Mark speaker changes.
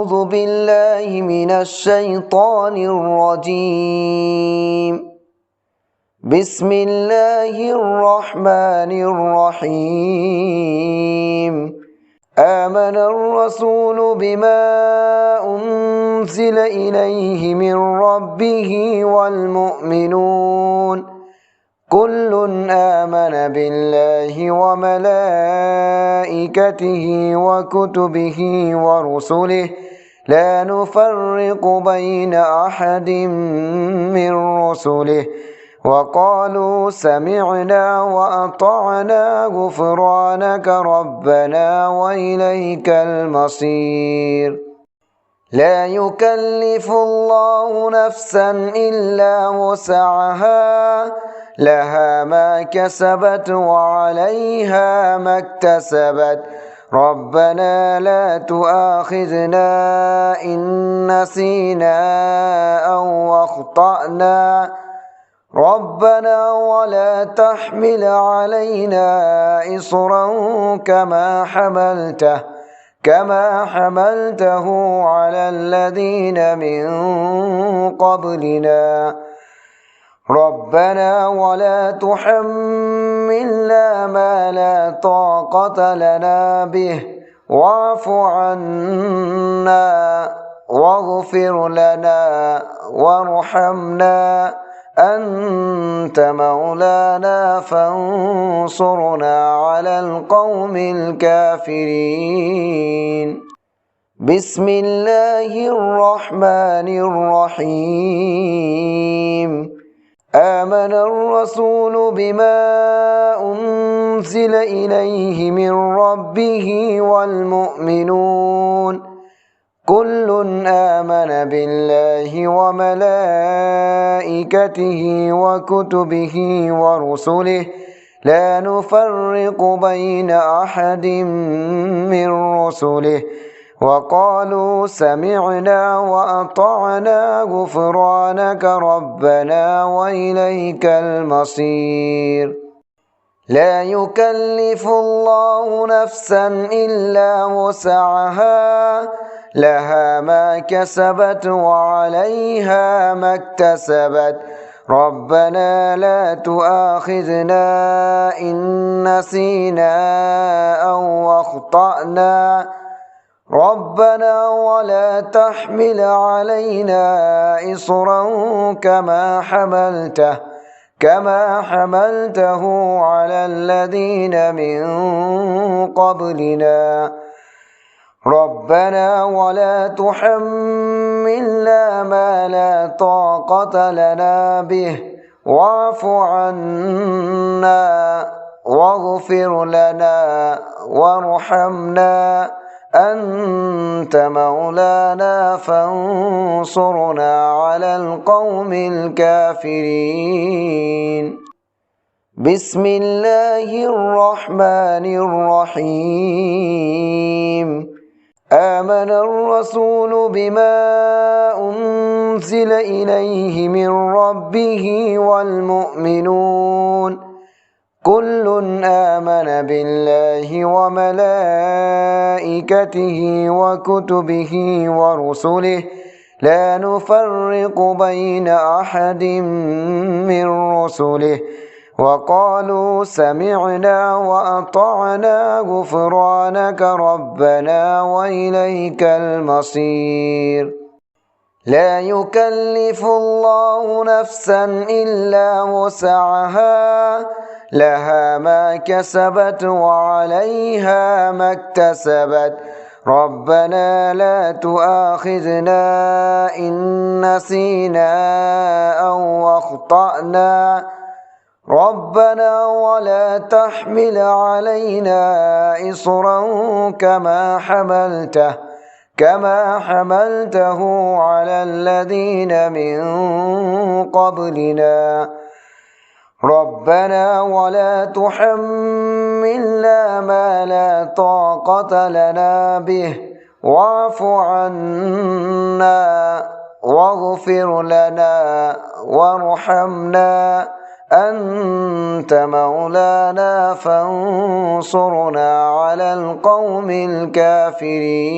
Speaker 1: أعوذ بالله من الشيطان الرجيم. بسم الله الرحمن الرحيم. آمن الرسول بما أنزل إليه من ربه والمؤمنون كل آمن بالله وملائكته وكتبه ورسله لا نفرق بين أحد من رسله وقالوا سمعنا وأطعنا غفرانك ربنا وإليك المصير. لا يكلف الله نفسا إلا وسعها لها ما كسبت وعليها ما اكتسبت ربنا لا تؤاخذنا إن نسينا أو أخطأنا ربنا ولا تحمل علينا إصرا كما حملته على الذين من قبلنا ربنا ولا تحملنا ما لا طاقة لنا به واعف عنا واغفر لنا وارحمنا أنت مولانا فانصرنا على القوم الكافرين. بسم الله الرحمن الرحيم. آمن الرسول بما أنزل إليه من ربه والمؤمنون كل آمن بالله وملائكته وكتبه ورسله لا نفرق بين أحد من رسله وقالوا سمعنا وأطعنا غفرانك ربنا وإليك المصير. لا يكلف الله نفسا إلا وسعها لها ما كسبت وعليها ما اكتسبت ربنا لا تؤاخذنا إن نسينا أو أخطأنا ربنا ولا تحمل علينا إصرا كما حملته على الذين من قبلنا ربنا ولا تحملنا ما لا طاقة لنا به واعف عنا واغفر لنا وارحمنا أنت مولانا فانصرنا على القوم الكافرين. بسم الله الرحمن الرحيم. آمن الرسول بما أنزل إليه من ربه والمؤمنون كل آمن بالله وملائكته وكتبه ورسله لا نفرق بين أحد من رسله وقالوا سمعنا وأطعنا غفرانك ربنا وإليك المصير. لا يكلف الله نفسا إلا وسعها لها ما كسبت وعليها ما اكتسبت ربنا لا تؤاخذنا إن نسينا أو أخطأنا ربنا ولا تحمل علينا إصرا كما حملته على الذين من قبلنا ربنا ولا تحملنا ما لا طاقة لنا به واعف عنا واغفر لنا وارحمنا أنت مولانا فانصرنا على القوم الكافرين.